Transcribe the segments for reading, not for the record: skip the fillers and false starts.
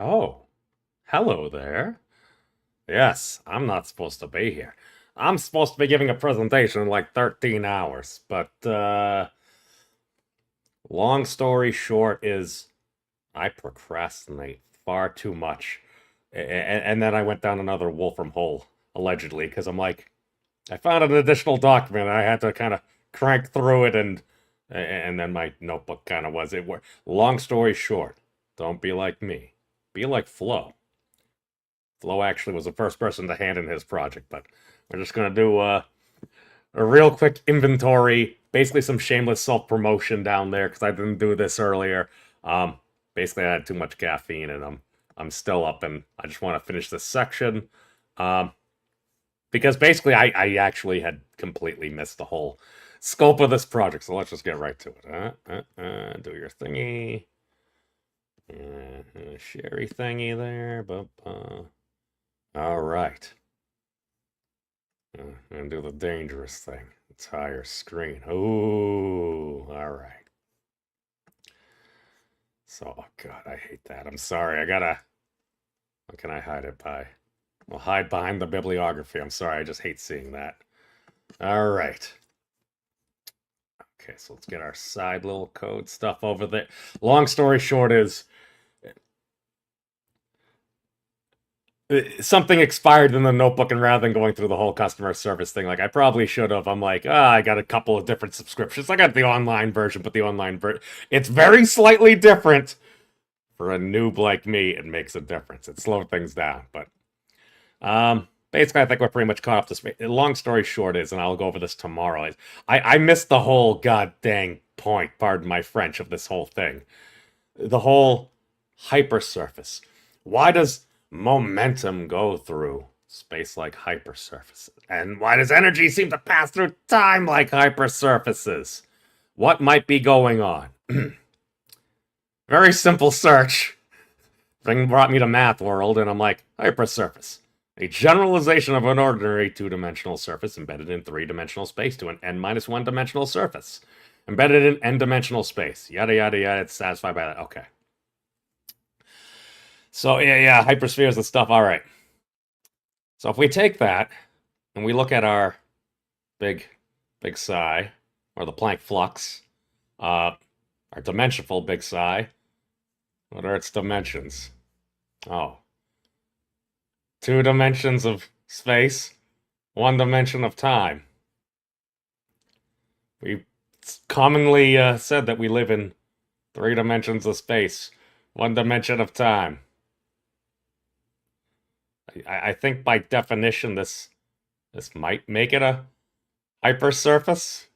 Oh, hello there. Yes, I'm not supposed to be here. I'm supposed to be giving a presentation in like 13 hours, but long story short is I procrastinate far too much. And then I went down another Wolfram hole, allegedly, because I'm like, I found an additional document. And I had to kind of crank through it, and then my notebook kind of was it. Long story short, don't be like me. Be like Flo. Flo actually was the first person to hand in his project, but we're just gonna do a real quick inventory, basically some shameless self-promotion down there because I didn't do this earlier. Um, Basically, I had too much caffeine, and I'm still up, and I just want to finish this section. Um, because basically, I actually had completely missed the whole scope of this project. So let's just get right to it. Do your thingy. Sherry thingy there. All right. And do the dangerous thing. Entire screen. Ooh, all right. So, oh God, I hate that. I'm sorry. I gotta. What can I hide it by? I'll hide behind the bibliography. I'm sorry. I just hate seeing that. All right. Okay, so let's get our side little code stuff over there. Long story short is something expired in the notebook, and rather than going through the whole customer service thing, like I probably should have, I'm like, I got a couple of different subscriptions. I got the online version, but the online version, it's very slightly different. For a noob like me, it makes a difference. It slowed things down, but basically, I think we're pretty much caught up to speed. Long story short is, and I'll go over this tomorrow. Is I missed the whole god dang point. Pardon my French of this whole thing. The whole hypersurface. Why does momentum go through space like hypersurfaces? And why does energy seem to pass through time like hypersurfaces? What might be going on? Very simple search. Thing brought me to Math World, and I'm like, hypersurface. A generalization of an ordinary two-dimensional surface embedded in three-dimensional space to an n-1 dimensional surface. Embedded in n-dimensional space. Yada, yada, yada. It's satisfied by that. Okay. So, yeah, hyperspheres and stuff. All right. So if we take that and we look at our big, big psi, or the Planck flux, our dimensionful big psi, what are its dimensions? Oh, two dimensions of space, one dimension of time. We commonly said that we live in three dimensions of space, one dimension of time. I think by definition, this might make it a hypersurface.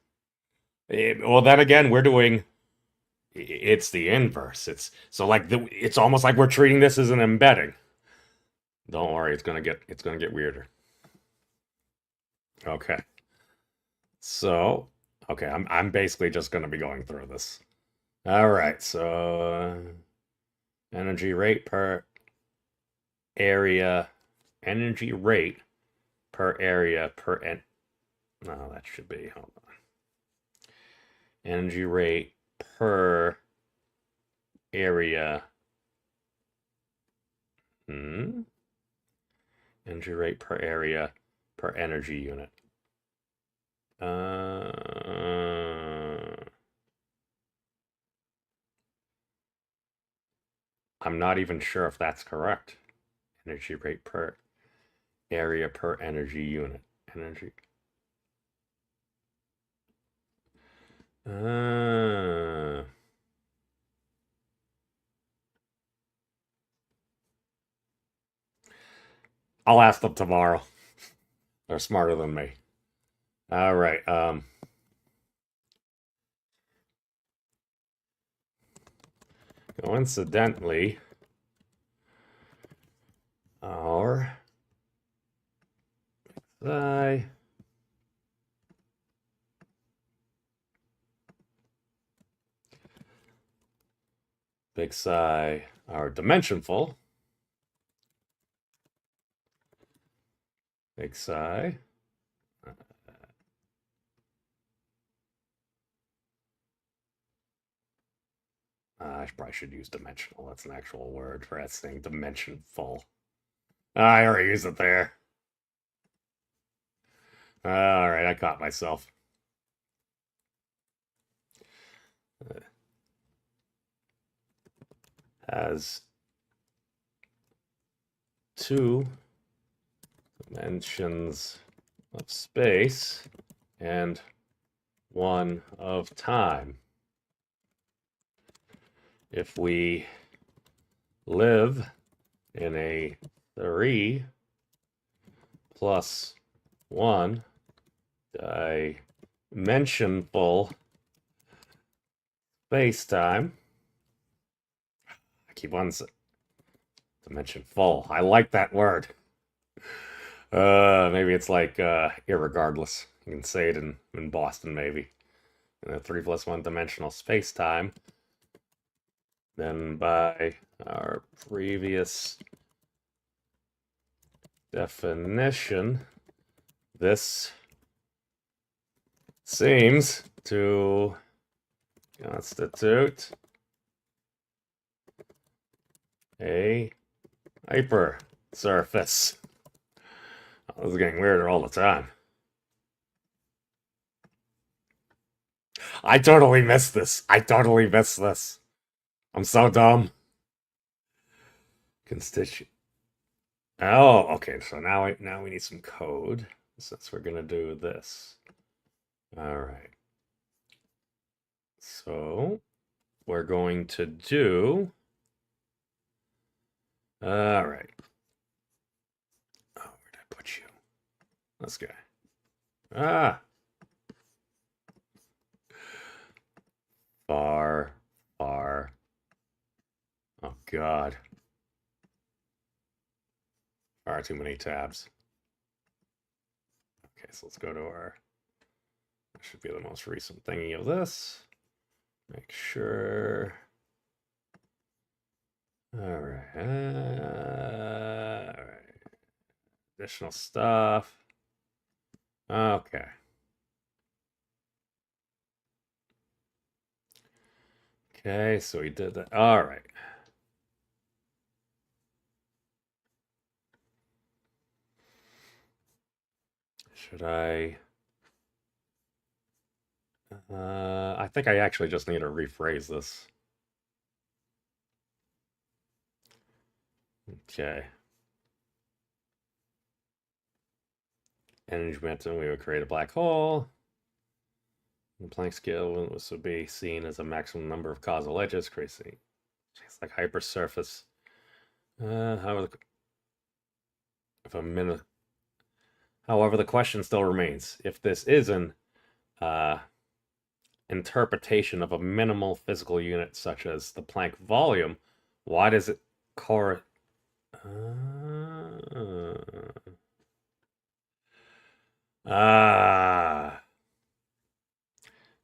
Well, then again, we're doing it's the inverse. It's so like it's almost like we're treating this as an embedding. Don't worry, it's gonna get weirder. Okay. So, okay, I'm basically just gonna be going through this. All right, so energy rate per area, energy rate per area per no, that should be, hold on. Energy rate per area. Energy rate per area per energy unit. I'm not even sure if that's correct. Energy rate per area per energy unit. Energy. I'll ask them tomorrow. They're smarter than me. All right. Coincidentally, our psi big psi, our dimensionful big psi I probably should use dimensional. That's an actual word for that thing. Dimensionful. I already used it there. All right, I caught myself. Has two dimensions of space and one of time. If we live in a 3 plus 1 dimensional space-time, I keep on dimension full. I like that word. Maybe it's like irregardless. You can say it in Boston, maybe. In a 3 plus 1 dimensional space-time. Then by our previous definition, this seems to constitute a hypersurface. Oh, this is getting weirder all the time. I totally missed this. I'm so dumb. Constituent. Oh, okay. So now we need some code since we're gonna do this. All right. So we're going to do. All right. Oh, where did I put you? This guy. Ah. Far. Oh, God. Far too many tabs. Okay, so let's go to our. That should be the most recent thingy of this. Make sure. All right. All right. Additional stuff. Okay. Okay, so we did that. All right. Should I? I think I actually just need to rephrase this. Okay. Energy momentum, we would create a black hole. The Planck scale, this would be seen as a maximum number of causal edges, crazy. It's like hypersurface. However, the question still remains: if this is an interpretation of a minimal physical unit such as the Planck volume, why does it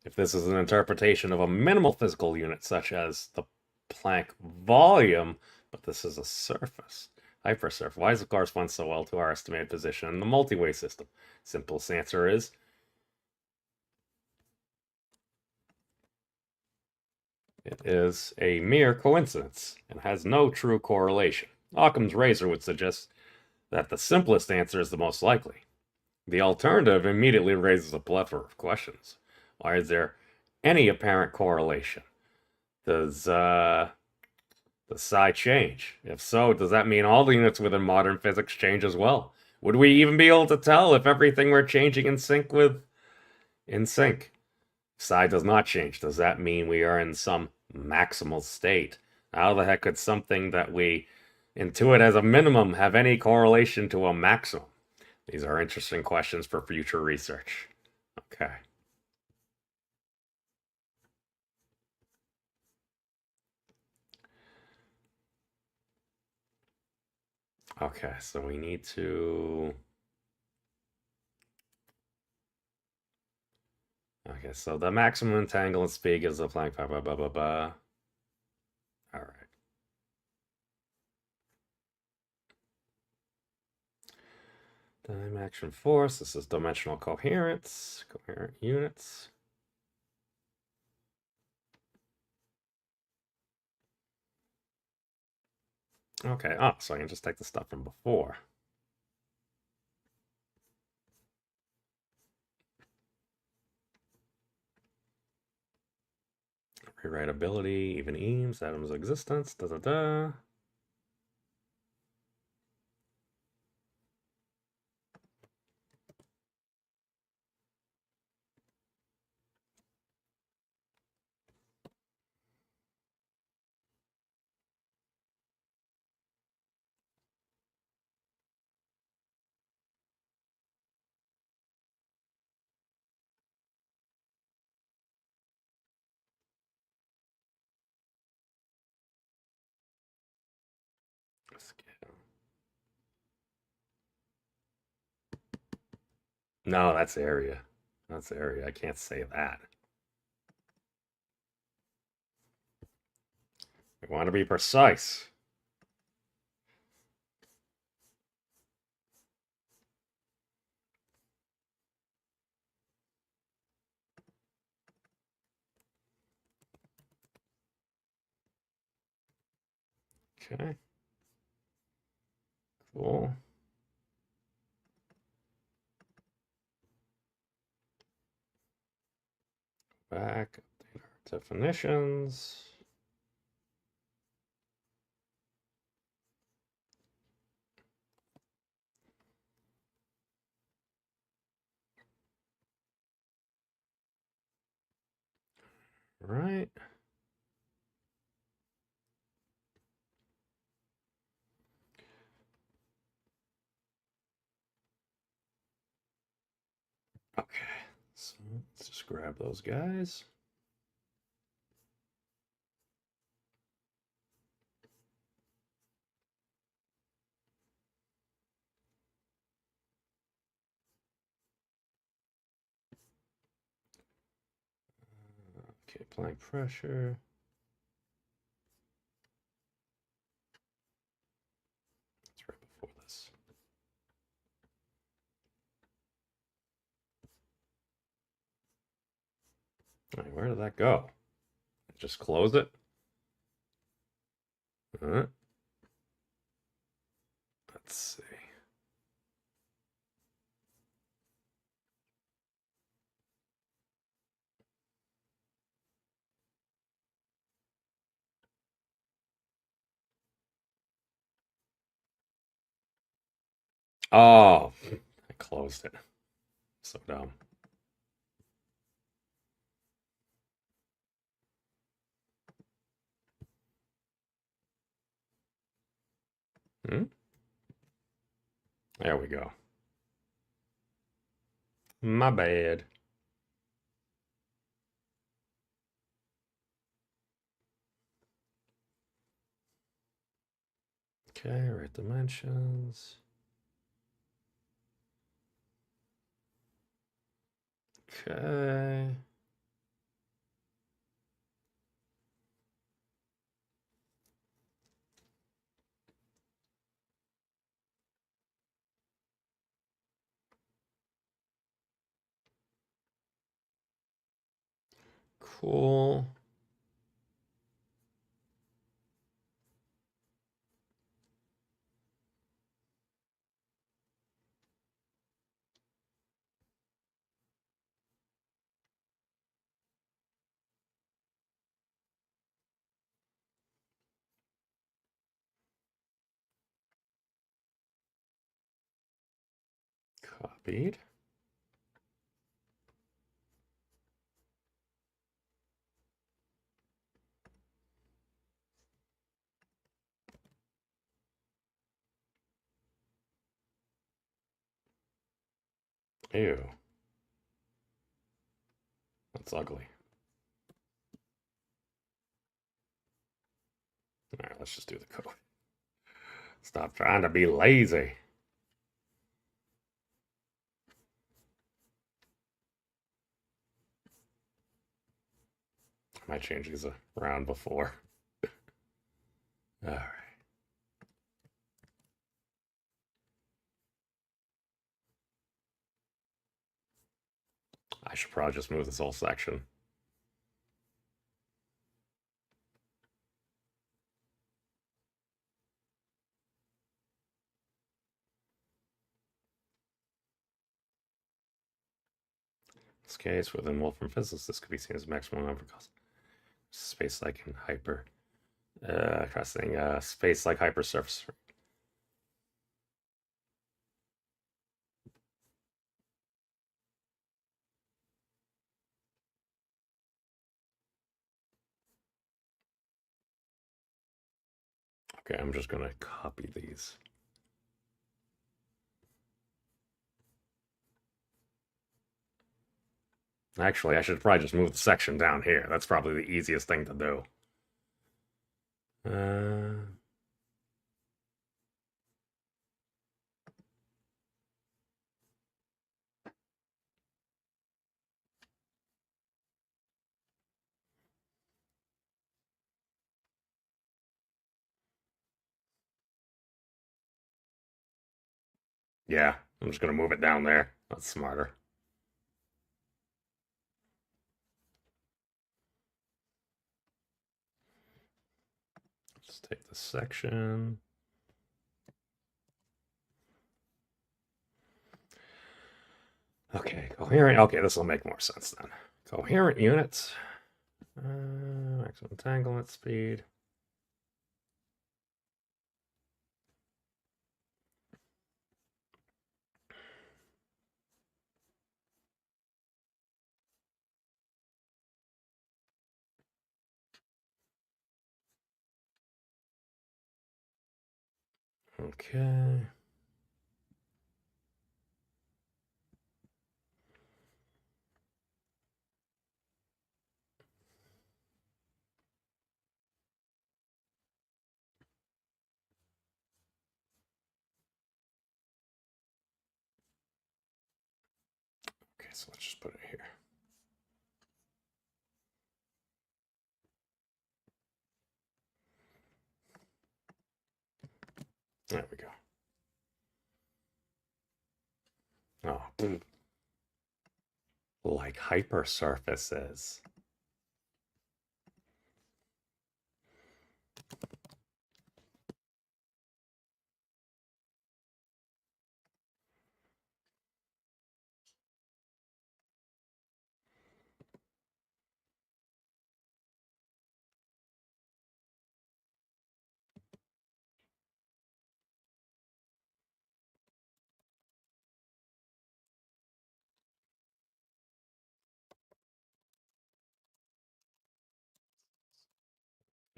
if this is an interpretation of a minimal physical unit such as the Planck volume, but this is a surface, hypersurface, why does it correspond so well to our estimated position in the multi-way system? Simplest answer is it is a mere coincidence and has no true correlation. Occam's razor would suggest that the simplest answer is the most likely. The alternative immediately raises a plethora of questions. Why is there any apparent correlation? Does psi change? If so, does that mean all the units within modern physics change as well? Would we even be able to tell if everything were changing in sync with Psi does not change. Does that mean we are in some maximal state? How the heck could something that we intuit as a minimum have any correlation to a maximum? These are interesting questions for future research. Okay. Okay, so we need to... Okay, so the maximum entanglement speed is the Planck, blah, blah, blah, blah, blah. All right. Time action force, this is dimensional coherence, coherent units. Okay, oh, so I can just take the stuff from before. Rewrite ability, even Eames, Adam's existence, da da da. No, that's area. That's area. I can't say that. I want to be precise. Okay. Cool. Back, update our definitions. Right. Okay. So let's just grab those guys. Okay, applying pressure. That's right before this. All right, where did that go? Just close it. Let's see. Oh, I closed it. So dumb. Hmm? There we go. My bad. Okay, right dimensions. Okay. Cool. Copied. Ew. That's ugly. All right, let's just do the code. Stop trying to be lazy. I might change these around before. All right. I should probably just move this whole section. this case, within Wolfram physics, this could be seen as maximum number cost. Space-like and hyper. Crossing space-like hypersurface. Okay, I'm just going to copy these. Actually, I should probably just move the section down here. That's probably the easiest thing to do. Yeah, I'm just going to move it down there. That's smarter. Let's take this section. Okay, coherent. Okay, this will make more sense then. Coherent units. Maximum entanglement speed. Okay. Okay, so let's just put it here. There we go. Oh, like hypersurfaces.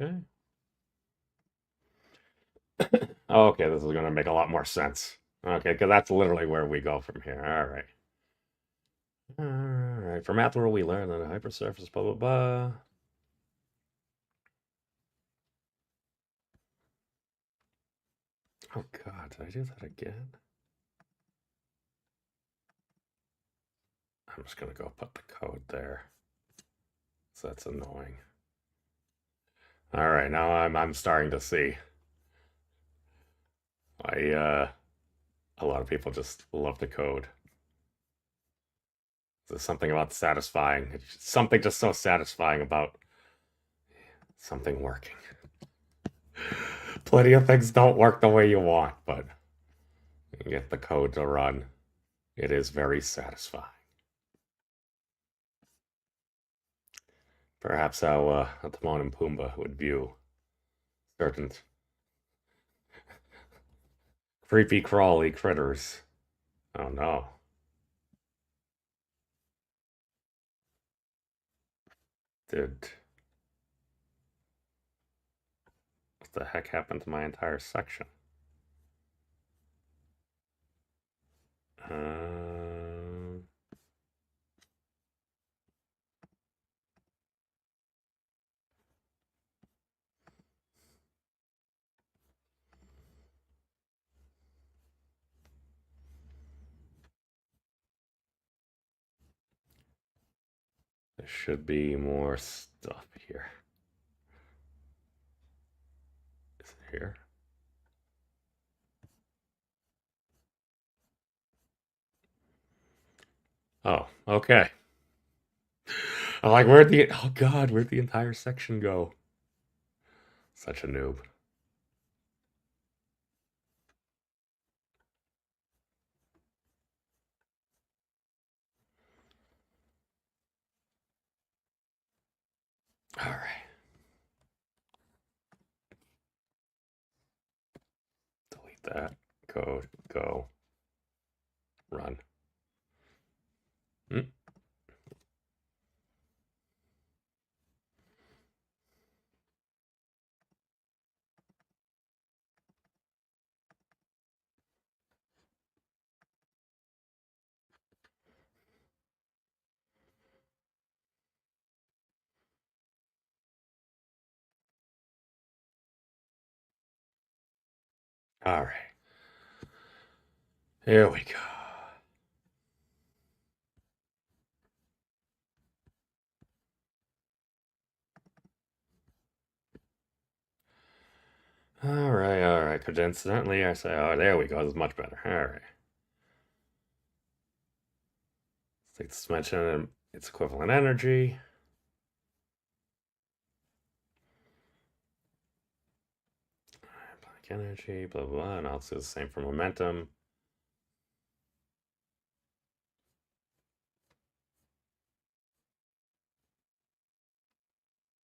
Okay. Okay, this is going to make a lot more sense. Okay, because that's literally where we go from here. All right. All right. For math rule, we learned that a hypersurface, blah, blah, blah. Oh, God, did I do that again? I'm just going to go put the code there. So that's annoying. All right, now I'm starting to see. A lot of people just love the code. There's something about satisfying. Something just so satisfying about something working. Plenty of things don't work the way you want, but you get the code to run. It is very satisfying. Perhaps how Timon and Pumbaa would view certain creepy crawly critters. Oh no. Did what the heck happened to my entire section? Um, there should be more stuff here. Is it here? Oh, okay. I'm like, oh God, where'd the entire section go? Such a noob. All right. Delete that. Code. Go. Run. Mm. All right. Here we go. All right, all right. Coincidentally, I say, oh, there we go. This is much better. All right. Let's take this dimension and its equivalent energy. Black energy, blah, blah, blah. And I'll do the same for momentum.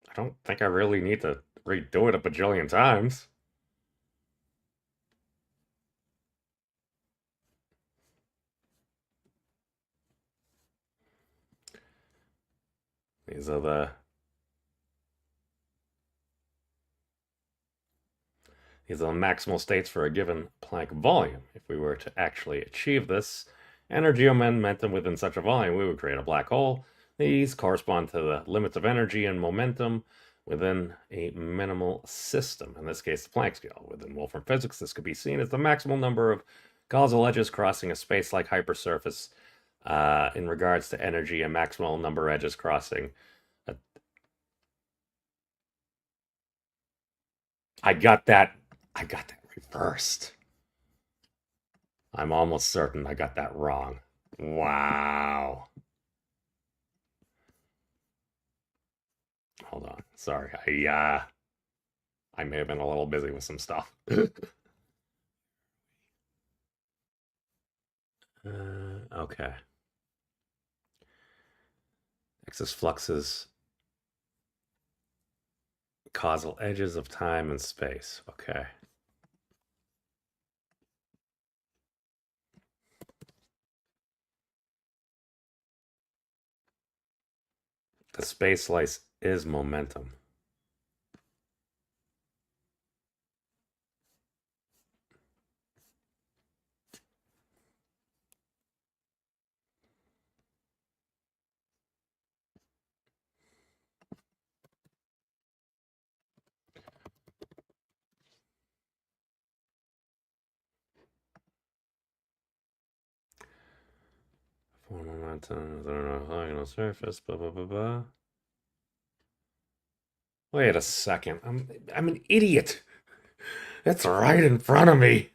I don't think I really need to redo it a bajillion times. These are the maximal states for a given Planck volume. If we were to actually achieve this energy or momentum within such a volume, we would create a black hole. These correspond to the limits of energy and momentum within a minimal system. In this case, the Planck scale. Within Wolfram physics, this could be seen as the maximal number of causal edges crossing a space like hypersurface in regards to energy and maximal number of edges crossing. I got that. I got that reversed. I'm almost certain I got that wrong. Wow. Hold on. Sorry. I may have been a little busy with some stuff. Okay. Excess fluxes, causal edges of time and space. Okay. The space slice is momentum. For momentum, I don't know, on surface, blah, blah, blah, blah. Wait a second. I'm an idiot. It's right in front of me.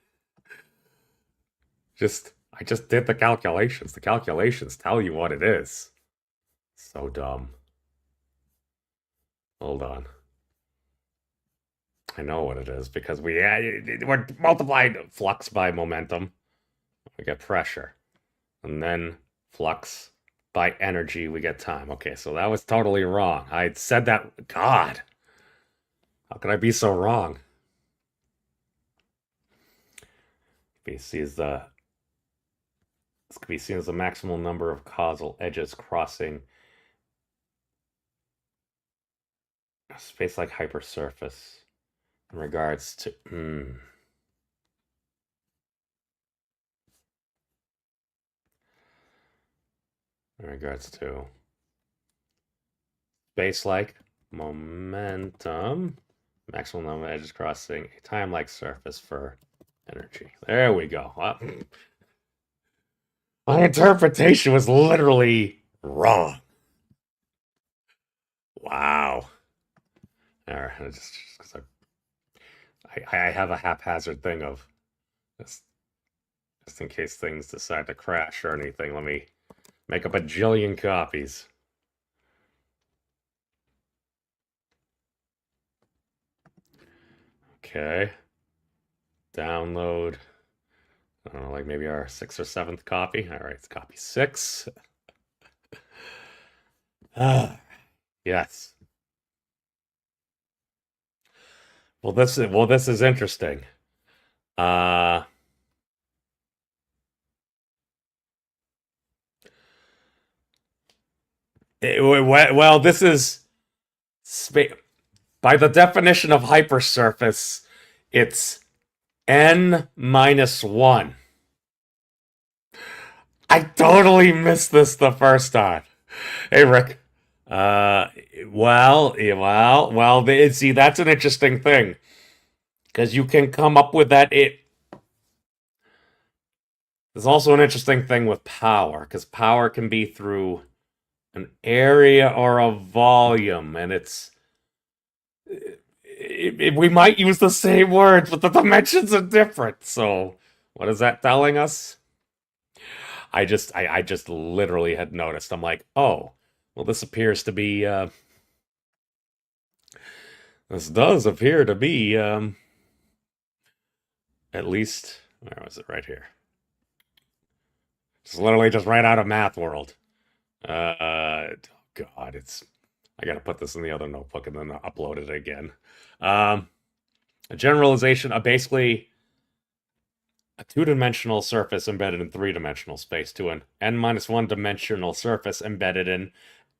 I just did the calculations. The calculations tell you what it is. So dumb. Hold on. I know what it is because we're multiplied flux by momentum. We get pressure. And then flux by energy, we get time. Okay, so that was totally wrong. I said that. God. How could I be so wrong? BC is the This could be seen as the maximal number of causal edges crossing a space like hypersurface in regards to. In regards to space like momentum, maximal number of edges crossing a time like surface for energy. There we go. My interpretation was literally wrong. Wow. All right, just because I have a haphazard thing of just in case things decide to crash or anything. Let me make up a bajillion copies. Okay. Download. I don't know, like maybe our 6th or 7th copy. All right, it's copy 6. Yes. this is interesting. Uh, well, this is by the definition of hypersurface, it's n minus 1. I totally missed this the first time. Hey, Rick. Uh, see, that's an interesting thing because you can come up with that. There's also an interesting thing with power because power can be through an area or a volume, and we might use the same words, but the dimensions are different. So, what is that telling us? I just literally had noticed. I'm like, oh, well, this appears to be. This does appear to be. At least, where was it? Right here. It's literally just right out of Math World. Oh God, I gotta put this in the other notebook and then upload it again. A generalization of basically a two-dimensional surface embedded in three-dimensional space to an n-1 dimensional surface embedded in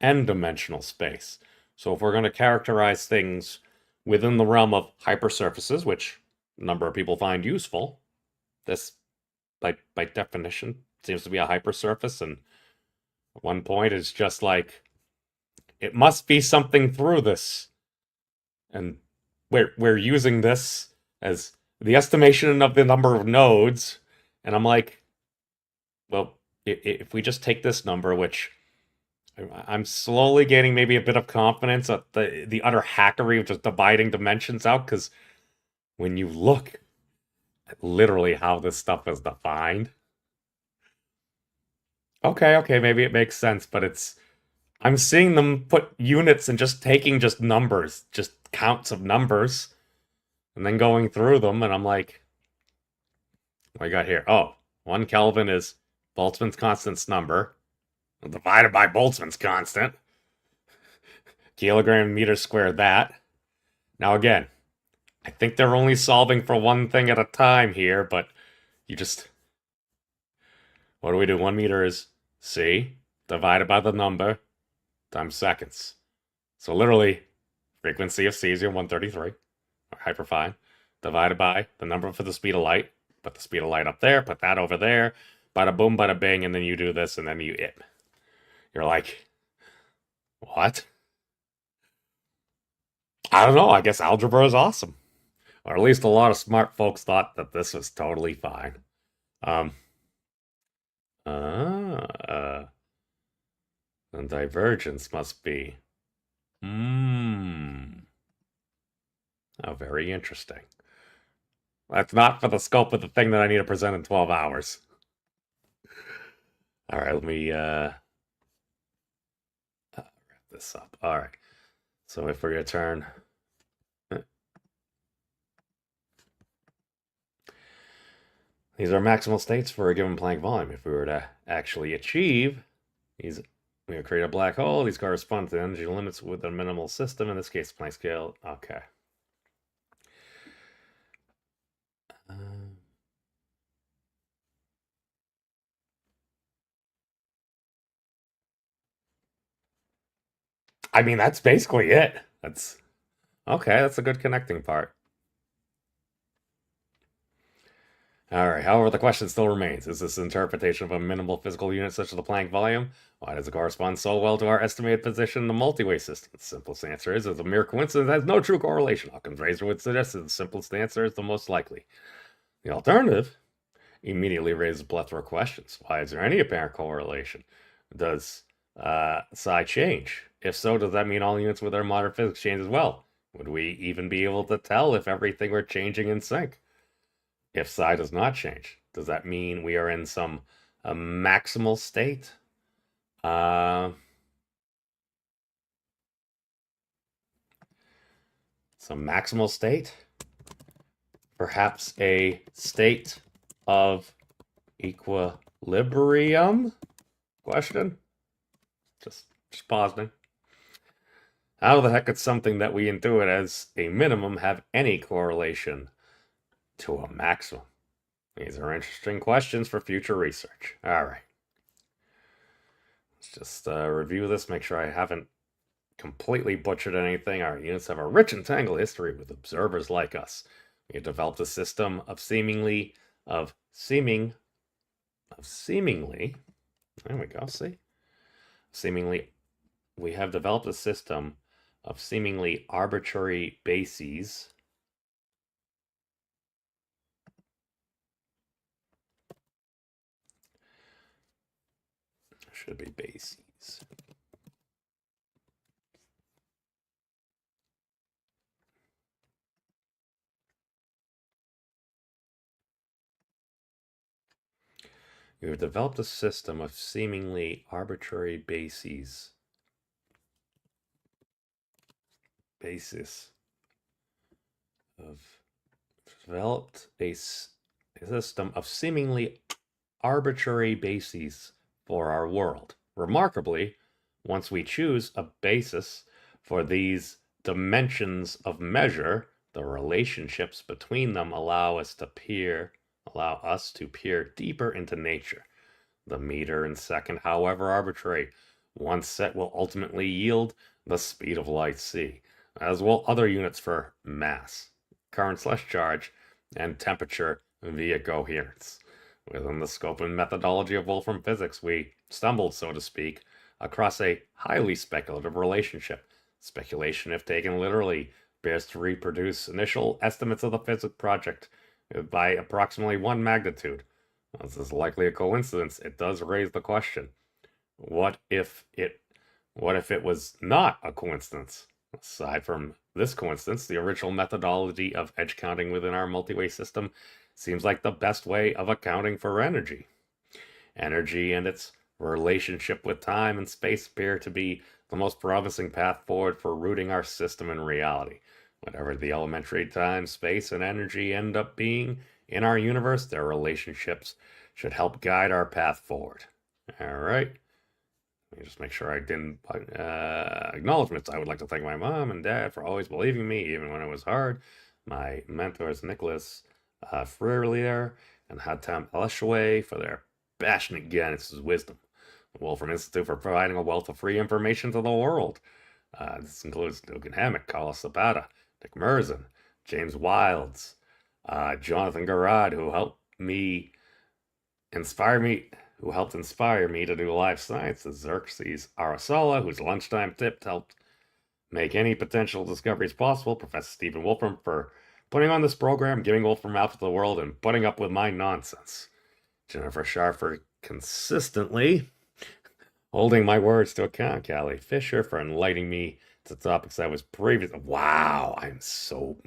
n-dimensional space. So if we're going to characterize things within the realm of hypersurfaces, which a number of people find useful, this, by definition, seems to be a hypersurface, and at one point it's just like, it must be something through this. And we're using this as the estimation of the number of nodes, and I'm like, well, if we just take this number, which I'm slowly gaining maybe a bit of confidence at the utter hackery of just dividing dimensions out, because when you look at literally how this stuff is defined, okay, maybe it makes sense, but I'm seeing them put units and just taking just numbers, just counts of numbers, and then going through them, and I'm like, what I got here? Oh, 1 Kelvin is Boltzmann's constant's number, divided by Boltzmann's constant. Kilogram meter squared that. Now again, I think they're only solving for one thing at a time here, but you just... What do we do? 1 meter is C, divided by the number, times seconds. So literally, frequency of cesium 133, or hyperfine, divided by the number for the speed of light. Put the speed of light up there, put that over there, bada boom, bada bing, and then you do this, and then you're like, what? I don't know, I guess algebra is awesome. Or at least a lot of smart folks thought that this was totally fine. And divergence must be. Oh, very interesting. That's not for the scope of the thing that I need to present in 12 hours. All right, let me wrap this up. All right. So if we're going to turn... These are maximal states for a given Planck volume. If we were to actually achieve these, we would create a black hole. These correspond to the energy limits with a minimal system. In this case, Planck scale. Okay. I mean, that's basically it. That's okay. That's a good connecting part. All right. However, the question still remains: is this interpretation of a minimal physical unit such as the Planck volume? Why does it correspond so well to our estimated position in the multi-way system? The simplest answer is it's a mere coincidence. It has no true correlation. Occam's razor would suggest that the simplest answer is the most likely. The alternative immediately raises a plethora of questions. Why is there any apparent correlation? Does psi change? If so, does that mean all units with our modern physics change as well? Would we even be able to tell if everything were changing in sync? If psi does not change, does that mean we are in some maximal state? Some maximal state? Perhaps a state of equilibrium? Question? Just pausing. How the heck could something that we intuit as a minimum have any correlation to a maximum? These are interesting questions for future research. All right. Let's just review this, make sure I haven't completely butchered anything. Our units have a rich and tangled history with observers like us. We have developed a system of seemingly, there we go, see? Seemingly, we have developed a system of seemingly arbitrary bases. Should be bases. We have developed a system of seemingly arbitrary bases. Developed a system of seemingly arbitrary bases for our world. Remarkably, once we choose a basis for these dimensions of measure, the relationships between them allow us to peer deeper into nature. The meter and second, however arbitrary, once set will ultimately yield the speed of light c, as will other units for mass, current/charge, and temperature via coherence. Within the scope and methodology of Wolfram physics, we stumbled, so to speak, across a highly speculative relationship. Speculation, if taken literally, bears to reproduce initial estimates of the physics project by approximately 1 magnitude. This is likely a coincidence. It does raise the question: what if it was not a coincidence? Aside from this coincidence, the original methodology of edge counting within our multi-way system seems like the best way of accounting for energy. Energy and its relationship with time and space appear to be the most promising path forward for rooting our system in reality. Whatever the elementary time, space, and energy end up being in our universe, their relationships should help guide our path forward. All right. Let me just make sure I didn't acknowledgments. I would like to thank my mom and dad for always believing me, even when it was hard. My mentors, Nicholas Freerlier and Hatem Elishaway, for their passionate guidance and wisdom. The Wolfram Institute for providing a wealth of free information to the world. This includes Dugan Hammock, Carlos Zapata, Dick Merzin, James Wilds, Jonathan Garrod, who helped inspire me to do life sciences, Xerxes Arasala, whose lunchtime tip helped make any potential discoveries possible, Professor Stephen Wolfram for putting on this program, giving Wolfram out to the world, and putting up with my nonsense. Jennifer Sharp for consistently holding my words to account. Callie Fisher for enlightening me to topics I was previously. Wow, I'm so.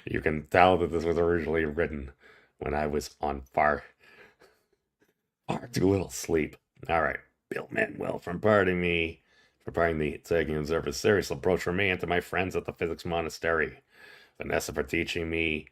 You can tell that this was originally written when I was on far too little sleep. All right, Bill Manuel for imparting the taking observer's serious approach from me and to my friends at the physics monastery. Vanessa for teaching me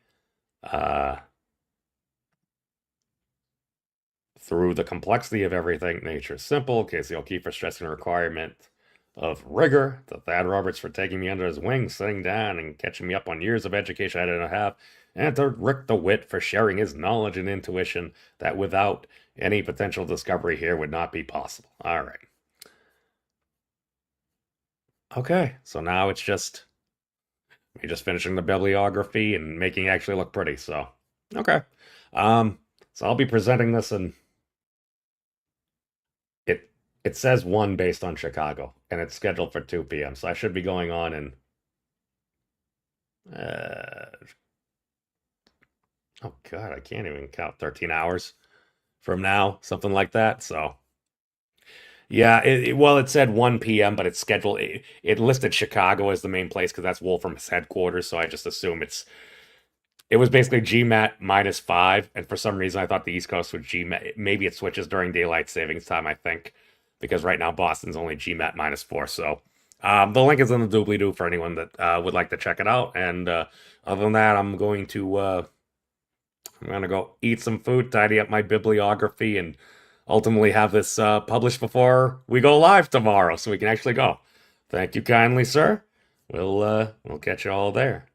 through the complexity of everything. Nature's simple. Casey O'Keefe for stressing the requirement of rigor. To Thad Roberts for taking me under his wing, sitting down and catching me up on years of education I didn't have. And to Rick DeWitt for sharing his knowledge and intuition that without any potential discovery here would not be possible. All right. Okay, so now it's just me just finishing the bibliography and making it actually look pretty. So, okay. So I'll be presenting this, and it says 1 based on Chicago, and it's scheduled for 2 p.m. So I should be going on in oh god, I can't even count, 13 hours from now, something like that. So yeah, it said 1 p.m., but it's scheduled. It listed Chicago as the main place because that's Wolfram's headquarters. So I just assume it was basically GMAT -5, and for some reason I thought the East Coast was GMAT. Maybe it switches during daylight savings time, I think, because right now Boston's only GMAT -4. So the link is in the doobly-doo for anyone that would like to check it out. And other than that, I'm going to go eat some food, tidy up my bibliography, and ultimately have this published before we go live tomorrow, so we can actually go. Thank you kindly, sir. We'll catch you all there.